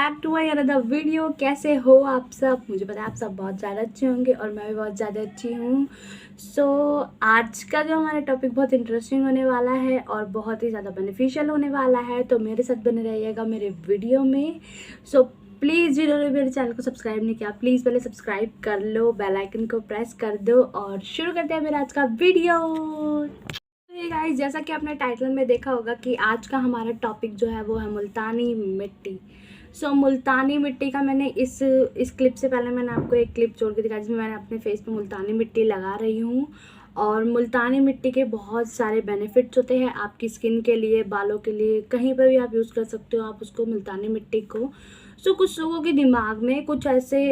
Back to my another video. कैसे हो आप सब? मुझे पता है आप सब बहुत ज़्यादा अच्छे होंगे और मैं भी बहुत ज़्यादा अच्छी हूँ। आज का जो हमारा टॉपिक बहुत इंटरेस्टिंग होने वाला है और बहुत ही ज़्यादा बेनिफिशियल होने वाला है, तो मेरे साथ बने रहिएगा मेरे वीडियो में। प्लीज़ जिन्होंने मेरे चैनल को सब्सक्राइब नहीं किया, प्लीज़ पहले सब्सक्राइब कर लो, बेल आइकन को प्रेस कर दो और शुरू करते हैं मेरा आज का वीडियो। गाइस, जैसा कि आपने टाइटल में देखा होगा कि आज का हमारा टॉपिक जो है वो है मुल्तानी मिट्टी। मुल्तानी मिट्टी का मैंने इस क्लिप से पहले मैंने आपको एक क्लिप जोड़ के दिखाया जिसमें मैंने अपने फेस पे मुल्तानी मिट्टी लगा रही हूँ। और मुल्तानी मिट्टी के बहुत सारे बेनिफिट्स होते हैं आपकी स्किन के लिए, बालों के लिए, कहीं पर भी आप यूज़ कर सकते हो आप उसको, मुल्तानी मिट्टी को। कुछ लोगों के दिमाग में कुछ ऐसे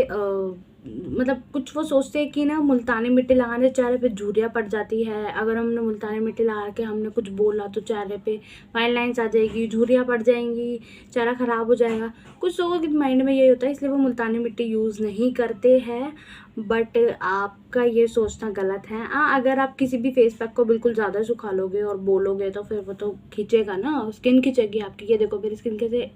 मतलब कुछ वो सोचते हैं कि ना मुल्तानी मिट्टी लगाने से चेहरे पे झुर्रियाँ पड़ जाती है। अगर हमने मुल्तानी मिट्टी लगा के हमने कुछ बोला तो चेहरे पे फाइन लाइन्स आ जाएगी, झुर्रियाँ पड़ जाएंगी, चेहरा ख़राब हो जाएगा। कुछ लोगों के माइंड में यही होता है, इसलिए वो मुल्तानी मिट्टी यूज़ नहीं करते हैं। बट आपका ये सोचना गलत है। अगर आप किसी भी फेस पैक को बिल्कुल ज़्यादा सुखा लोगे और बोलोगे तो फिर वो तो खींचेगा ना, स्किन खींचेगी आपकी। ये देखो मेरी स्किन कैसे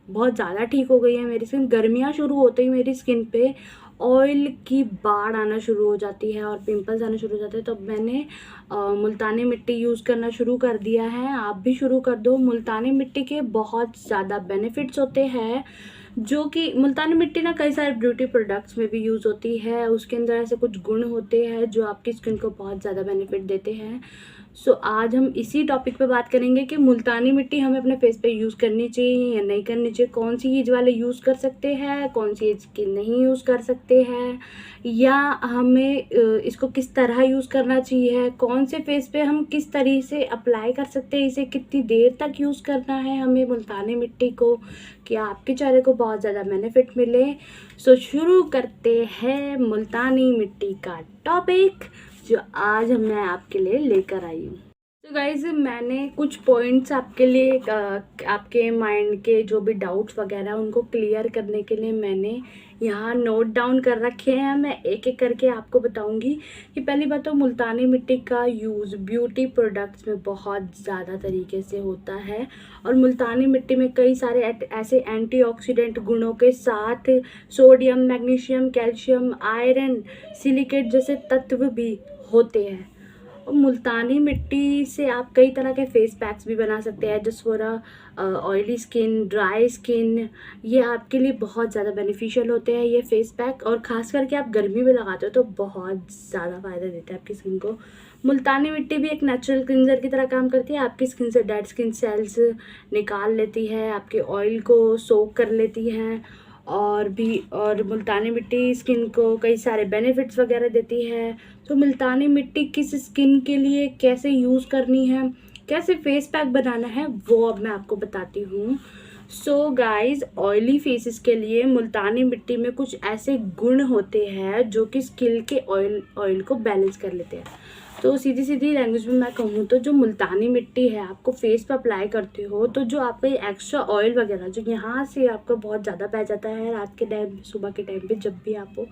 बहुत ज़्यादा ठीक हो गई है। मेरी स्किन, गर्मियाँ शुरू होते ही मेरी स्किन पे ऑयल की बाढ़ आना शुरू हो जाती है और पिंपल्स आना शुरू हो जाते हैं। तो मैंने मुल्तानी मिट्टी यूज़ करना शुरू कर दिया है। आप भी शुरू कर दो। मुल्तानी मिट्टी के बहुत ज़्यादा बेनिफिट्स होते हैं, जो कि मुल्तानी मिट्टी ना कई सारे ब्यूटी प्रोडक्ट्स में भी यूज़ होती है। उसके अंदर ऐसे कुछ गुण होते हैं जो आपकी स्किन को बहुत ज़्यादा बेनिफिट देते हैं। आज हम इसी टॉपिक पे बात करेंगे कि मुल्तानी मिट्टी हमें अपने फेस पे यूज़ करनी चाहिए या नहीं करनी चाहिए, कौन सी एज वाले यूज़ कर सकते हैं, कौन सी एज के नहीं यूज़ कर सकते हैं, या हमें इसको किस तरह यूज़ करना चाहिए, कौन से फेस पे हम किस तरीके से अप्लाई कर सकते हैं, इसे कितनी देर तक यूज़ करना है हमें मुल्तानी मिट्टी को, कि आपके चेहरे को बहुत ज़्यादा बेनिफिट मिले। शुरू करते हैं मुल्तानी मिट्टी का टॉपिक जो आज मैं आपके लिए लेकर आई हूँ। तो गाइज, मैंने कुछ पॉइंट्स आपके लिए आपके माइंड के जो भी डाउट्स वगैरह उनको क्लियर करने के लिए मैंने यहाँ नोट डाउन कर रखे हैं। मैं एक एक करके आपको बताऊंगी कि पहली बात तो मुल्तानी मिट्टी का यूज़ ब्यूटी प्रोडक्ट्स में बहुत ज़्यादा तरीके से होता है और मुल्तानी मिट्टी में कई सारे ऐसे एंटीऑक्सीडेंट गुणों के साथ sodium, magnesium, calcium, iron, silicate जैसे तत्व भी होते हैं। और मुल्तानी मिट्टी से आप कई तरह के फेस पैक्स भी बना सकते हैं, just for oily skin, dry skin. ये आपके लिए बहुत ज़्यादा बेनिफिशियल होते हैं ये फेस पैक, और ख़ास करके आप गर्मी में लगाते हो तो बहुत ज़्यादा फ़ायदा देता है आपकी स्किन को। मुल्तानी मिट्टी भी एक नेचुरल क्लिनजर की तरह काम करती है। आपकी स्किन से डेड स्किन सेल्स निकाल लेती है, आपके ऑयल को सोक कर लेती है, और मुल्तानी मिट्टी स्किन को कई सारे बेनिफिट्स वगैरह देती है। तो मुल्तानी मिट्टी किस स्किन के लिए कैसे यूज़ करनी है, कैसे फेस पैक बनाना है, वो अब मैं आपको बताती हूँ। गाइज, ऑयली फेसेस के लिए मुल्तानी मिट्टी में कुछ ऐसे गुण होते हैं जो कि स्किन के ऑयल को बैलेंस कर लेते हैं। तो सीधी सीधी लैंग्वेज में मैं कहूँ तो जो मुल्तानी मिट्टी है आपको फेस पे अप्लाई करते हो तो जो आपका ये एक्स्ट्रा ऑयल वगैरह जो यहाँ से आपका बहुत ज़्यादा बह जाता है रात के टाइम, सुबह के टाइम पे जब भी आप हो,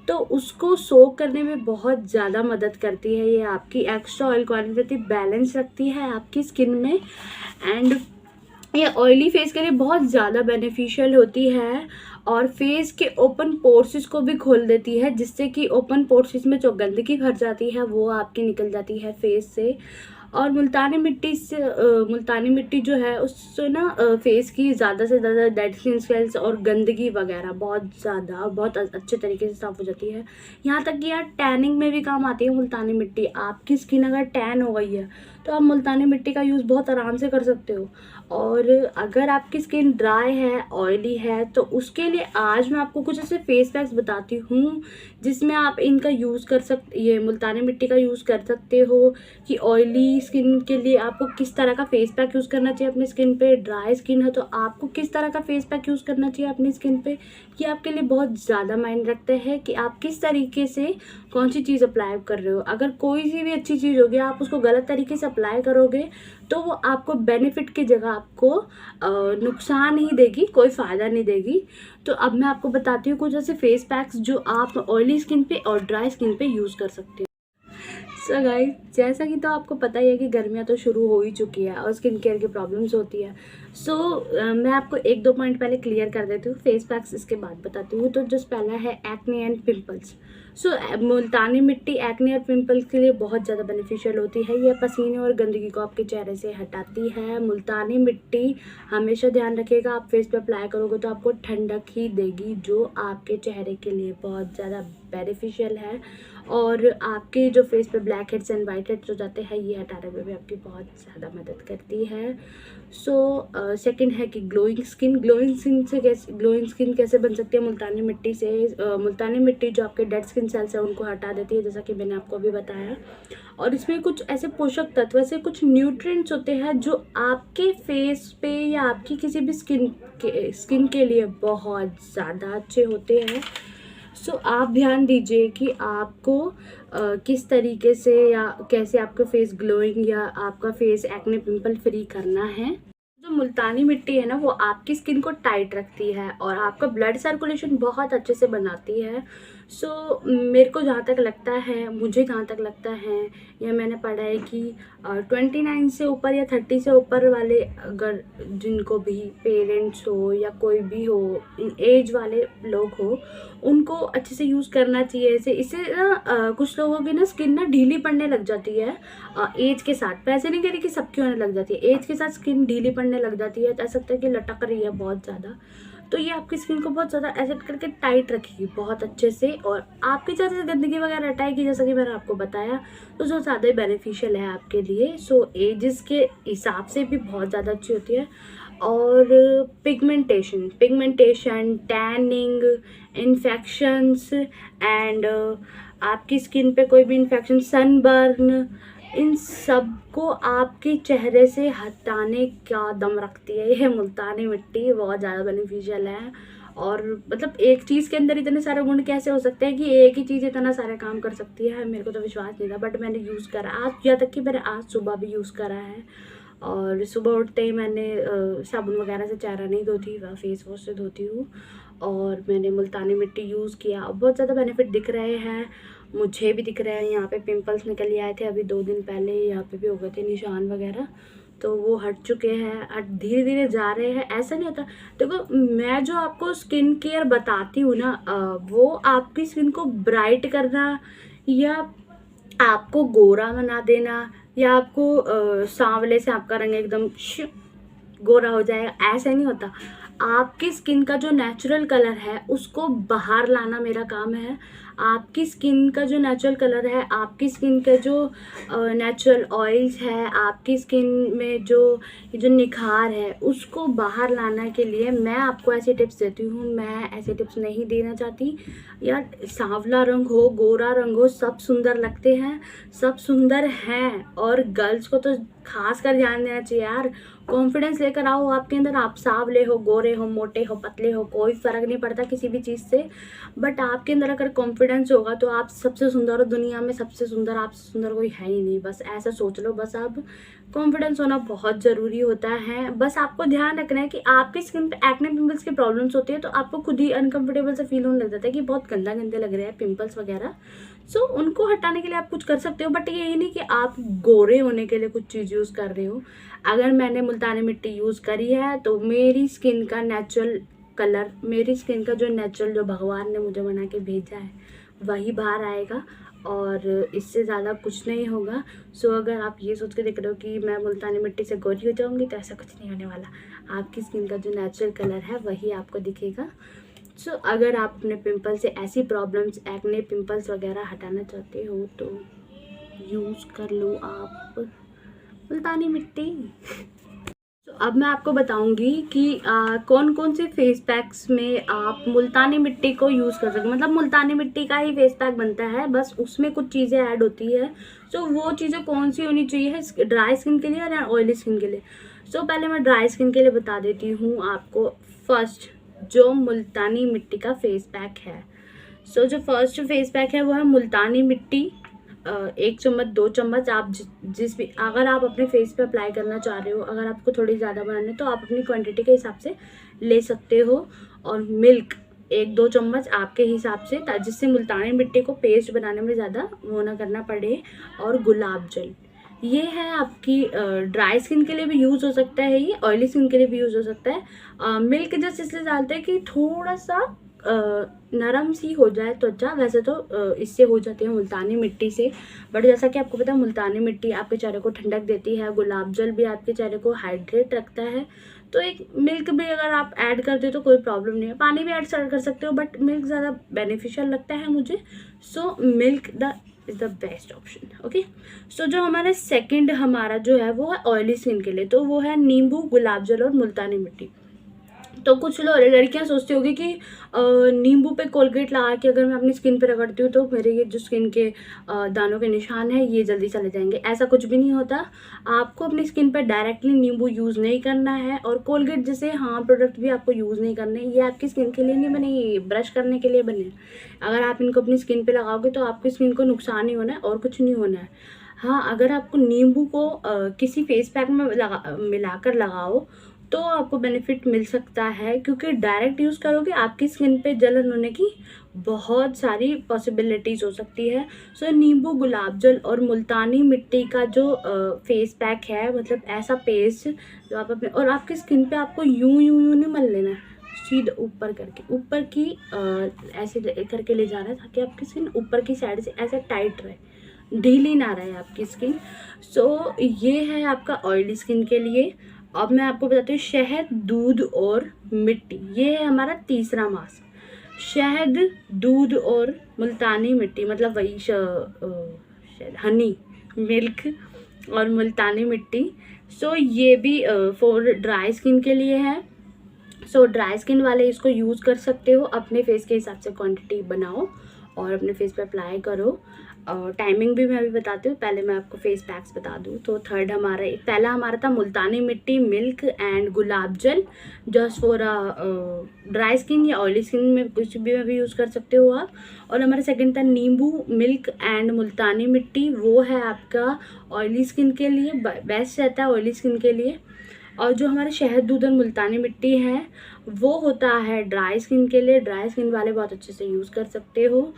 तो उसको सोक करने में बहुत ज़्यादा मदद करती है। ये आपकी एक्स्ट्रा ऑयल क्वांटिटी बैलेंस रखती है आपकी स्किन में, एंड ये ऑयली फेस के लिए बहुत ज़्यादा बेनिफिशियल होती है और फेस के ओपन पोर्सेस को भी खोल देती है, जिससे कि ओपन पोर्सेस में जो गंदगी भर जाती है वो आपकी निकल जाती है फेस से। और मुल्तानी मिट्टी जो है उससे ना फेस की ज़्यादा से ज़्यादा डेड स्किन सेल्स और गंदगी वगैरह बहुत अच्छे तरीके से साफ़ हो जाती है। यहाँ तक कि यार टैनिंग में भी काम आती है मुल्तानी मिट्टी। आपकी स्किन अगर टैन हो गई है तो आप मुल्तानी मिट्टी का यूज़ बहुत आराम से कर सकते हो। और अगर आपकी स्किन ड्राई है, ऑयली है, तो उसके लिए आज मैं आपको कुछ ऐसे फेस पैक्स बताती हूँ जिसमें आप इनका यूज़ कर सकते, ये मुल्तानी मिट्टी का यूज़ कर सकते हो कि ऑयली स्किन के लिए आपको किस तरह का फेस पैक यूज़ करना चाहिए अपनी स्किन पे। ड्राई स्किन है तो आपको किस तरह का फेस पैक यूज़ करना चाहिए अपनी स्किन पे। ये आपके लिए बहुत ज़्यादा मायने रखता है कि आप किस तरीके से कौन सी चीज़ अप्लाई कर रहे हो। अगर कोई सी भी अच्छी चीज़ होगी आप उसको गलत तरीके से अप्लाई करोगे तो वो आपको बेनिफिट की जगह आपको नुकसान ही देगी, कोई फ़ायदा नहीं देगी। तो अब मैं आपको बताती हूँ कुछ ऐसे फेस पैक्स जो आप ऑयली स्किन पे और ड्राई स्किन पे यूज़ कर सकते हो। सो गाइस, जैसा कि तो आपको पता ही है कि गर्मियाँ तो शुरू हो ही चुकी है और स्किन केयर की प्रॉब्लम्स होती है। सो मैं आपको 1-2 पॉइंट पहले क्लियर कर देती हूँ, फेस पैक्स इसके बाद बताती हूँ। तो जो पहला है एक्ने एंड पिंपल्स। सो मुल्तानी मिट्टी एक्ने और पिंपल्स के लिए बहुत ज़्यादा बेनिफिशियल होती है। यह पसीने और गंदगी को आपके चेहरे से हटाती है। मुल्तानी मिट्टी हमेशा ध्यान रखिएगा, आप फेस पे अप्लाई करोगे तो आपको ठंडक ही देगी, जो आपके चेहरे के लिए बहुत ज़्यादा बेनिफिशियल है। और आपके जो फेस पे black heads and white heads हो जाते हैं, ये हटाने में भी आपकी बहुत ज़्यादा मदद करती है। सो सेकंड है कि ग्लोइंग स्किन कैसे बन सकती है मुल्तानी मिट्टी से। मुल्तानी मिट्टी जो आपके डेड स्किन सेल्स है उनको हटा देती है, जैसा कि मैंने आपको अभी बताया। और इसमें कुछ ऐसे पोषक तत्व, ऐसे कुछ न्यूट्रिएंट्स होते हैं जो आपके फेस पे या आपकी किसी भी स्किन के लिए बहुत ज़्यादा अच्छे होते हैं। सो आप ध्यान दीजिए कि आपको किस तरीके से या कैसे आपका फेस ग्लोइंग या आपका फेस एक्ने पिंपल फ्री करना है। जो मुल्तानी मिट्टी है ना, वो आपकी स्किन को टाइट रखती है और आपका ब्लड सर्कुलेशन बहुत अच्छे से बनाती है। सो मेरे को जहाँ तक लगता है, मुझे जहाँ तक लगता है, या मैंने पढ़ा है कि 29 से ऊपर या 30 से ऊपर वाले, अगर जिनको भी पेरेंट्स हो या कोई भी हो, एज वाले लोग हो, उनको अच्छे से यूज़ करना चाहिए। इससे ना कुछ लोगों की ना स्किन ना ढीली पड़ने लग जाती है एज के साथ। वैसे नहीं कह रही कि सबकी होने लग जाती है, एज के साथ स्किन ढीली पड़ने लग जाती है, तो ऐसा लगता है कि लटक रही है बहुत ज़्यादा। तो ये आपकी स्किन को बहुत ज़्यादा ऐसे करके टाइट रखेगी बहुत अच्छे से, और आपकी जैसे गंदगी वगैरह हटाएगी, जैसा कि मैंने आपको बताया। तो जो ज़्यादा ही बेनिफिशियल है आपके लिए। सो एजेस के हिसाब से भी बहुत ज़्यादा अच्छी होती है। और पिगमेंटेशन, टैनिंग, इन्फेक्शंस एंड आपकी स्किन पे कोई भी इन्फेक्शन, सनबर्न, इन सब को आपके चेहरे से हटाने का दम रखती है ये मुल्तानी मिट्टी। बहुत ज़्यादा बेनिफिशियल है। और मतलब एक चीज़ के अंदर इतने सारे गुण कैसे हो सकते हैं कि एक ही चीज़ इतना सारा काम कर सकती है। मेरे को तो विश्वास नहीं था, बट मैंने यूज़ करा आज, यहाँ तक कि मैंने आज सुबह भी यूज़ करा है। और सुबह उठते ही मैंने साबुन वगैरह से चेहरा नहीं धोती, वह फेस वॉश से धोती हूँ। और मैंने मुल्तानी मिट्टी यूज़ किया और बहुत ज़्यादा बेनिफिट दिख रहे हैं, मुझे भी दिख रहे हैं। यहाँ पे पिंपल्स निकल आए थे अभी 2 दिन पहले, यहाँ पे भी हो गए थे निशान वगैरह, तो वो हट चुके हैं, धीरे धीरे जा रहे हैं। ऐसा नहीं होता, देखो मैं जो आपको स्किन केयर बताती हूँ ना, वो आपकी स्किन को ब्राइट करना या आपको गोरा बना देना या आपको सांवले से आपका रंग एकदम गोरा हो जाएगा, ऐसा नहीं होता। आपकी स्किन का जो नेचुरल कलर है उसको बाहर लाना मेरा काम है। आपकी स्किन का जो नेचुरल कलर है, आपकी स्किन के जो नेचुरल ऑयल्स है, आपकी स्किन में जो निखार है, उसको बाहर लाने के लिए मैं आपको ऐसी टिप्स देती हूँ। मैं ऐसे टिप्स नहीं देना चाहती यार। सांवला रंग हो, गोरा रंग हो, सब सुंदर लगते हैं, सब सुंदर हैं। और गर्ल्स को तो खास कर ध्यान देना चाहिए यार। कॉन्फिडेंस लेकर आओ आपके अंदर, आप सांवले हो, गोरे हो, मोटे हो, पतले हो, कोई फ़र्क नहीं पड़ता किसी भी चीज़ से। बट आपके अंदर अगर कॉन्फिडेंस होगा तो आप सबसे सुंदर हो दुनिया में, सबसे सुंदर, आपसे सुंदर कोई है ही नहीं। बस ऐसा सोच लो। बस आप कॉन्फिडेंस होना बहुत ज़रूरी होता है। बस आपको ध्यान रखना है कि आपकी स्किन पे एक्ने पिंपल्स की प्रॉब्लम्स होती है तो आपको खुद ही अनकंफर्टेबल से फील होने लग जाता है कि बहुत गंदे लग रहे हैं पिंपल्स वगैरह। सो उनको हटाने के लिए आप कुछ कर सकते हो, बट ये नहीं कि आप गोरे होने के लिए कुछ चीज़ यूज़ कर रहे हो। अगर मैंने मुल्तानी मिट्टी यूज़ करी है तो मेरी स्किन का नेचुरल कलर, मेरी स्किन का जो नेचुरल, जो भगवान ने मुझे बना के भेजा है, वही बाहर आएगा और इससे ज़्यादा कुछ नहीं होगा। सो अगर आप ये सोच के देख रहे हो कि मैं मुल्तानी मिट्टी से गोरी हो जाऊँगी, तो ऐसा कुछ नहीं होने वाला। आपकी स्किन का जो नेचुरल कलर है वही आपको दिखेगा। सो अगर आप अपने पिंपल से ऐसी प्रॉब्लम्स, एक्ने, पिंपल्स वगैरह हटाना चाहते हो तो यूज़ कर लो आप मुल्तानी मिट्टी। तो अब मैं आपको बताऊंगी कि कौन कौन से फेस पैक्स में आप मुल्तानी मिट्टी को यूज़ कर सकते हैं। मतलब मुल्तानी मिट्टी का ही फेस पैक बनता है, बस उसमें कुछ चीज़ें ऐड होती है। सो वो चीज़ें कौन सी होनी चाहिए है ड्राई स्किन के लिए और ऑयली स्किन के लिए। सो पहले मैं ड्राई स्किन के लिए बता देती हूँ आपको। फर्स्ट जो मुल्तानी मिट्टी का फेस पैक है, सो जो फर्स्ट फेस पैक है वो है मुल्तानी मिट्टी। 1 चम्मच, 2 चम्मच, आप जिस भी, अगर आप अपने फेस पे अप्लाई करना चाह रहे हो, अगर आपको थोड़ी ज़्यादा बनानी है तो आप अपनी क्वांटिटी के हिसाब से ले सकते हो। और मिल्क, 1-2 चम्मच आपके हिसाब से, जिससे मुल्तानी मिट्टी को पेस्ट बनाने में ज़्यादा वो ना करना पड़े। और गुलाब जल, ये है आपकी ड्राई स्किन के लिए भी यूज़ हो सकता है, ये ऑयली स्किन के लिए भी यूज़ हो सकता है। मिल्क जस्ट इसलिए डालते हैं कि थोड़ा सा नरम सी हो जाए त्वचा। वैसे तो इससे हो जाती है मुल्तानी मिट्टी से, बट जैसा कि आपको पता है मुल्तानी मिट्टी आपके चेहरे को ठंडक देती है, गुलाब जल भी आपके चेहरे को हाइड्रेट रखता है। तो एक मिल्क भी अगर आप ऐड करते हो तो कोई प्रॉब्लम नहीं है, पानी भी ऐड कर सकते हो, बट मिल्क ज़्यादा बेनिफिशियल लगता है मुझे। So milk is the best option. Okay, so जो हमारे सेकंड हमारा जो है वो है ऑयली स्किन के लिए, तो वो है नींबू, गुलाब जल और मुल्तानी मिट्टी। तो कुछ लोग लड़कियां सोचती होगी कि नींबू पे कोलगेट लगा के अगर मैं अपनी स्किन पे रगड़ती हूँ तो मेरे ये जो स्किन के दानों के निशान हैं ये जल्दी चले जाएंगे। ऐसा कुछ भी नहीं होता। आपको अपनी स्किन पे डायरेक्टली नींबू यूज़ नहीं करना है, और कोलगेट जैसे प्रोडक्ट भी आपको यूज़ नहीं करने। ये आपकी स्किन के लिए नहीं बने, ये ब्रश करने के लिए बने। अगर आप इनको अपनी स्किन पर लगाओगे तो आपकी स्किन को नुकसान ही होना है और कुछ नहीं होना है। हाँ, अगर आपको नींबू को किसी फेस पैक में मिलाकर लगाओ तो आपको बेनिफिट मिल सकता है, क्योंकि डायरेक्ट यूज़ करोगे आपकी स्किन पे जलन होने की बहुत सारी पॉसिबिलिटीज़ हो सकती है। सो नींबू, गुलाब जल और मुल्तानी मिट्टी का जो फेस पैक है, मतलब ऐसा पेस्ट जो आप अपने, और आपकी स्किन पे आपको यूं नहीं मल लेना है, सीधा ऊपर करके, ऊपर की ऐसे करके ले जाना है ताकि आपकी स्किन ऊपर की साइड से ऐसे टाइट रहे, ढीली ना रहे आपकी स्किन। सो ये है आपका ऑयली स्किन के लिए। अब मैं आपको बताती हूँ शहद, दूध और मिट्टी, ये है हमारा तीसरा मास्क। शहद, दूध और मुल्तानी मिट्टी, मतलब वही हनी, मिल्क और मुल्तानी मिट्टी। सो ये भी फॉर ड्राई स्किन के लिए है। सो ड्राई स्किन वाले इसको यूज़ कर सकते हो, अपने फेस के हिसाब से क्वांटिटी बनाओ और अपने फेस पे अप्लाई करो। और टाइमिंग भी मैं अभी बताती हूँ, पहले मैं आपको फेस पैक्स बता दूँ। तो पहला हमारा था मुल्तानी मिट्टी, मिल्क एंड गुलाब जल, जस्ट फॉर ड्राई स्किन या ऑयली स्किन में कुछ भी यूज़ कर सकते हो आप। और हमारा सेकंड था नींबू, मिल्क एंड मुल्तानी मिट्टी, वो है आपका ऑयली स्किन के लिए, बेस्ट रहता है ऑयली स्किन के लिए। और जो हमारे शहद, दूध और मुल्तानी मिट्टी है वो होता है ड्राई स्किन के लिए, ड्राई स्किन वाले बहुत अच्छे से यूज़ कर सकते हो।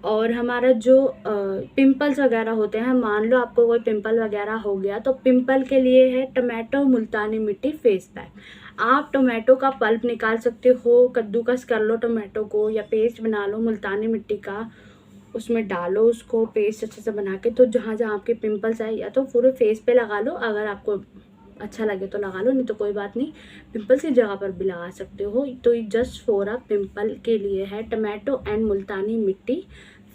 और हमारा जो पिंपल्स वगैरह होते हैं, मान लो आपको कोई पिंपल वगैरह हो गया तो पिंपल के लिए है टमाटो मुल्तानी मिट्टी फेस पैक। आप टोमेटो का पल्प निकाल सकते हो, कद्दूकस कर लो टोमेटो को, या पेस्ट बना लो मुल्तानी मिट्टी का, उसमें डालो उसको पेस्ट अच्छे से बना के। तो जहाँ जहाँ आपके पिंपल्स आए या तो पूरे फेस पे लगा लो, अगर आपको अच्छा लगे तो लगा लो, नहीं तो कोई बात नहीं, पिंपल्स की जगह पर भी लगा सकते हो। तो जस्ट फॉर अ पिंपल के लिए है टमाटो एंड मुल्तानी मिट्टी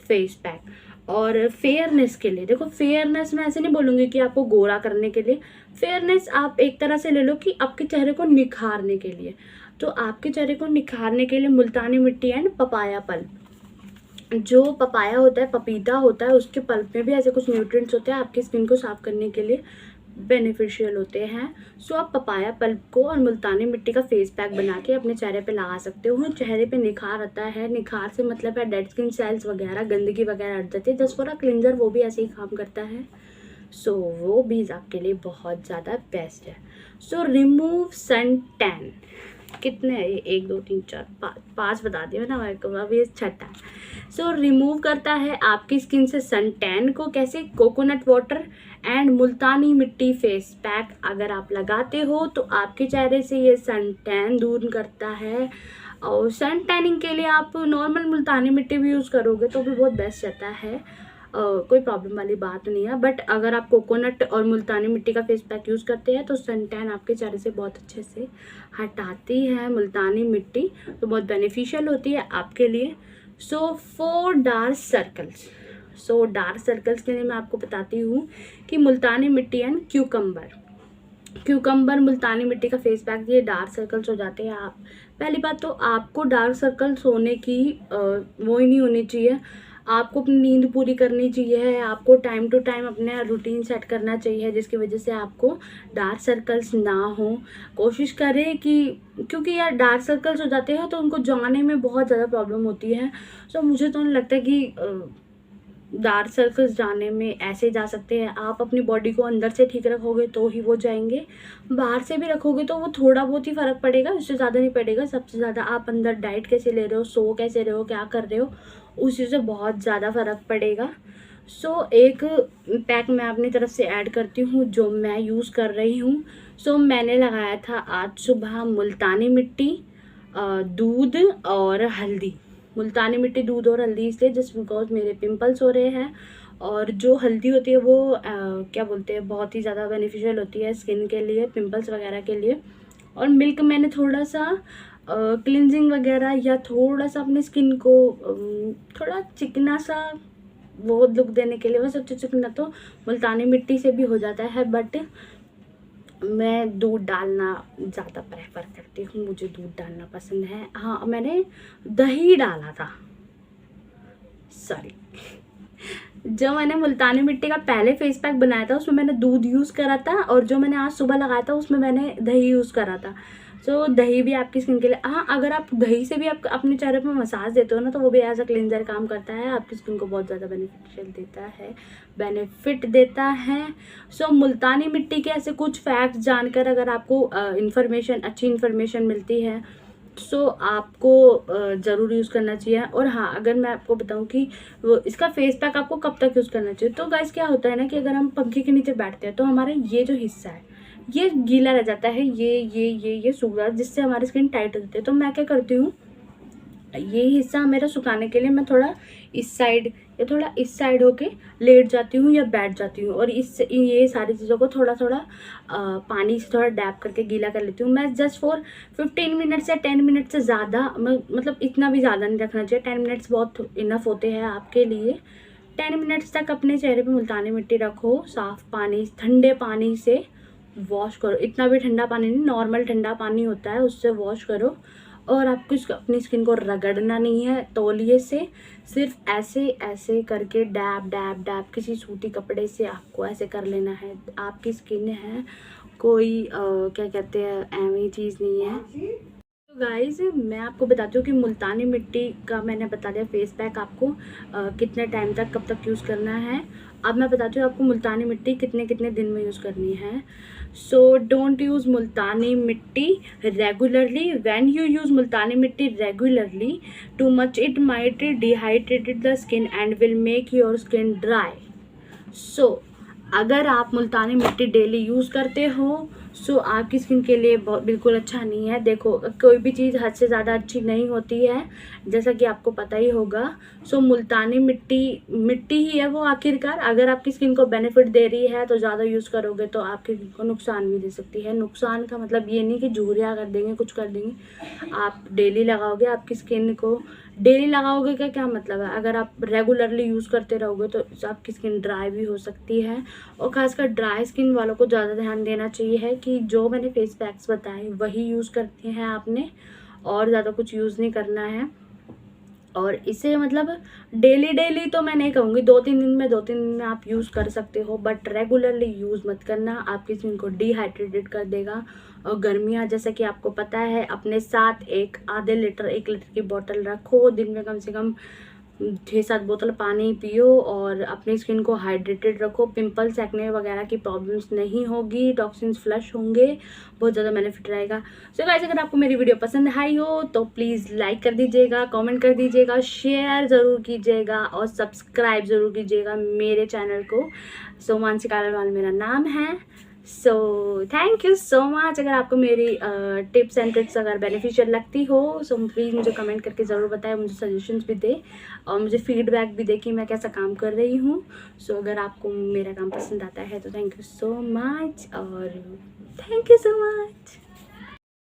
फेस पैक। और फेयरनेस के लिए, देखो फेयरनेस मैं ऐसे नहीं बोलूँगी कि आपको गोरा करने के लिए, फेयरनेस आप एक तरह से ले लो कि आपके चेहरे को निखारने के लिए। तो आपके चेहरे को निखारने के लिए मुल्तानी मिट्टी एंड पपाया पल्प, जो पपाया होता है, पपीता होता है, उसके पल्प में भी ऐसे कुछ न्यूट्रिएंट्स होते हैं, आपकी स्किन को साफ करने के लिए बेनिफिशियल होते हैं। सो आप पपाया पल्प को और मुल्तानी मिट्टी का फेस पैक बना के अपने चेहरे पे लगा सकते हो। चेहरे पे निखार आता है, निखार से मतलब है डेड स्किन सेल्स वगैरह, गंदगी वगैरह हट जाती है। जस्ट फॉर अ क्लिंजर वो भी ऐसे ही काम करता है। सो वो भी आपके लिए बहुत ज़्यादा बेस्ट है। सो रिमूव सन टैन, कितने है ये, 1 2 3 4 5 बता दिए ना मेरे को, अभी ये छठा है। सो रिमूव करता है आपकी स्किन से सन टैन को, कैसे, कोकोनट वाटर एंड मुल्तानी मिट्टी फेस पैक अगर आप लगाते हो तो आपके चेहरे से ये सन टैन दूर करता है। और सन टैनिंग के लिए आप नॉर्मल मुल्तानी मिट्टी भी यूज़ करोगे तो भी बहुत बेस्ट रहता है, कोई प्रॉब्लम वाली बात नहीं है। बट अगर आप कोकोनट और मुल्तानी मिट्टी का फेस पैक यूज़ करते हैं तो सन टैन आपके चेहरे से बहुत अच्छे से हटाती है मुल्तानी मिट्टी, तो बहुत बेनिफिशियल होती है आपके लिए। So for dark circles, so dark circles के लिए मैं आपको बताती हूँ कि मुल्तानी मिट्टी एंड क्यूकम्बर मुल्तानी मिट्टी का फेस पैक, ये डार्क सर्कल्स हो जाते हैं। आप पहली बात तो आपको डार्क सर्कल्स होने की वो ही नहीं होनी चाहिए, आपको अपनी नींद पूरी करनी चाहिए, आपको टाइम टू टाइम अपना रूटीन सेट करना चाहिए जिसकी वजह से आपको डार्क सर्कल्स ना हो। कोशिश करें कि, क्योंकि यार डार्क सर्कल्स हो जाते हैं तो उनको जाने में बहुत ज़्यादा प्रॉब्लम होती है। सो मुझे तो नहीं लगता कि डार्क सर्कल्स जाने में ऐसे जा सकते हैं। आप अपनी बॉडी को अंदर से ठीक रखोगे तो ही वो जाएंगे, बाहर से भी रखोगे तो वो थोड़ा बहुत ही फ़र्क पड़ेगा, उससे ज़्यादा नहीं पड़ेगा। सबसे ज़्यादा आप अंदर डाइट कैसे ले रहे हो, सो कैसे रहे हो, क्या कर रहे हो, उसी से बहुत ज़्यादा फ़र्क पड़ेगा। एक पैक मैं अपनी तरफ से ऐड करती हूँ जो मैं यूज़ कर रही हूँ। मैंने लगाया था आज सुबह मुल्तानी मिट्टी, दूध और हल्दी। मुल्तानी मिट्टी, दूध और हल्दी इसलिए जस्ट बिकॉज मेरे पिंपल्स हो रहे हैं, और जो हल्दी होती है वो क्या बोलते हैं, बहुत ही ज़्यादा बेनिफिशियल होती है स्किन के लिए, पिंपल्स वगैरह के लिए। और मिल्क मैंने थोड़ा सा क्लिनजिंग वगैरह या थोड़ा सा अपनी स्किन को थोड़ा चिकना सा वो लुक देने के लिए, वैसे चिकना तो मुल्तानी मिट्टी से भी हो जाता है, बट मैं दूध डालना ज़्यादा प्रेफर करती हूँ, मुझे दूध डालना पसंद है। हाँ, मैंने दही डाला था, सॉरी। जो मैंने मुल्तानी मिट्टी का पहले फेस पैक बनाया था उसमें मैंने दूध यूज़ करा था, और जो मैंने आज सुबह लगाया था उसमें मैंने दही यूज़ करा था। दही भी आपकी स्किन के लिए, हाँ, अगर आप दही से भी आप अपने चेहरे पर मसाज देते हो ना, तो वो भी एज अ क्लिनजर काम करता है, आपकी स्किन को बहुत ज़्यादा बेनिफिट देता है। मुल्तानी मिट्टी के ऐसे कुछ फैक्ट्स जानकर अगर आपको अच्छी इन्फॉर्मेशन मिलती है आपको ज़रूर यूज़ करना चाहिए। और हाँ, अगर मैं आपको बताऊँ कि वो इसका फेस पैक आपको कब तक यूज़ करना चाहिए, तो गाइस क्या होता है ना कि अगर हम पंखे के नीचे बैठते हैं तो हमारा ये जो हिस्सा है ये गीला रह जाता है, ये सूख जाता है, जिससे हमारी स्किन टाइट हो जाती है। तो मैं क्या करती हूँ, ये हिस्सा मेरा सुखाने के लिए मैं थोड़ा इस साइड या थोड़ा इस साइड होके लेट जाती हूँ या बैठ जाती हूँ, और ये सारी चीज़ों को थोड़ा थोड़ा पानी से थोड़ा डैप करके गीला कर लेती हूँ। मैं जस्ट फॉर 15 मिनट्स या 10 मिनट से ज़्यादा, मतलब इतना भी ज़्यादा नहीं रखना चाहिए, 10 मिनट्स बहुत इनफ होते हैं आपके लिए। 10 मिनट्स तक अपने चेहरे पे मुल्तानी मिट्टी रखो, साफ़ पानी, ठंडे पानी से वॉश करो। इतना भी ठंडा पानी नहीं, नॉर्मल ठंडा पानी होता है, उससे वॉश करो। और आपको अपनी स्किन को रगड़ना नहीं है तौलिए से, सिर्फ ऐसे ऐसे करके डैब डैब डैब किसी सूती कपड़े से आपको ऐसे कर लेना है। आपकी स्किन है, कोई क्या कहते हैं, ऐसी चीज़ नहीं है। तो गाइज़, मैं आपको बताती हूँ कि मुल्तानी मिट्टी का मैंने बता दिया फेस पैक आपको कितने टाइम तक, कब तक यूज़ करना है। अब मैं बताती हूँ आपको मुल्तानी मिट्टी कितने कितने दिन में यूज़ करनी है। डोंट यूज़ मुल्तानी मिट्टी रेगुलरली। व्हेन यू यूज़ मुल्तानी मिट्टी regularly too much, it might dehydrated the skin and will make your skin dry. अगर आप मुल्तानी मिट्टी डेली यूज़ करते हो आपकी स्किन के लिए बिल्कुल अच्छा नहीं है। देखो, कोई भी चीज़ हद से ज़्यादा अच्छी नहीं होती है, जैसा कि आपको पता ही होगा। मुल्तानी मिट्टी ही है वो आखिरकार। अगर आपकी स्किन को बेनिफिट दे रही है तो ज़्यादा यूज़ करोगे तो आपकी स्किन को नुकसान भी दे सकती है। नुकसान का मतलब ये नहीं कि झुर्रियाँ कर देंगे, कुछ कर देंगे। आप डेली लगाओगे, आपकी स्किन को डेली लगाओगे का क्या मतलब है, अगर आप रेगुलरली यूज़ करते रहोगे तो आपकी स्किन ड्राई भी हो सकती है। और ख़ासकर ड्राई स्किन वालों को ज़्यादा ध्यान देना चाहिए है कि जो मैंने फेस पैक्स बताए वही यूज़ करते हैं आपने, और ज़्यादा कुछ यूज़ नहीं करना है। और इसे मतलब डेली तो मैं नहीं कहूँगी, 2-3 दिन में आप यूज़ कर सकते हो, बट रेगुलरली यूज़ मत करना, आपकी स्किन को डिहाइड्रेटेड कर देगा। और गर्मियाँ, जैसा कि आपको पता है, अपने साथ आधे लीटर 1 लीटर की बोतल रखो, दिन में कम से कम 6-7 बोतल पानी पियो, और अपनी स्किन को हाइड्रेटेड रखो। पिंपल्स, एक्ने वगैरह की प्रॉब्लम्स नहीं होगी, टॉक्सिन्स फ्लश होंगे, बहुत ज़्यादा बेनिफिट रहेगा। गाइस, अगर आपको मेरी वीडियो पसंद आई हो तो प्लीज़ लाइक कर दीजिएगा, कमेंट कर दीजिएगा, शेयर ज़रूर कीजिएगा और सब्सक्राइब ज़रूर कीजिएगा मेरे चैनल को। मानसी कालावाल मेरा नाम है। Thank you so much. अगर आपको मेरी टिप्स एंड ट्रिक्स अगर बेनिफिशियल लगती हो प्लीज़ मुझे कमेंट करके ज़रूर बताएं, मुझे सजेशंस भी दे और मुझे फीडबैक भी दे कि मैं कैसा काम कर रही हूँ। अगर आपको मेरा काम पसंद आता है तो थैंक यू सो मच, और थैंक यू सो मच।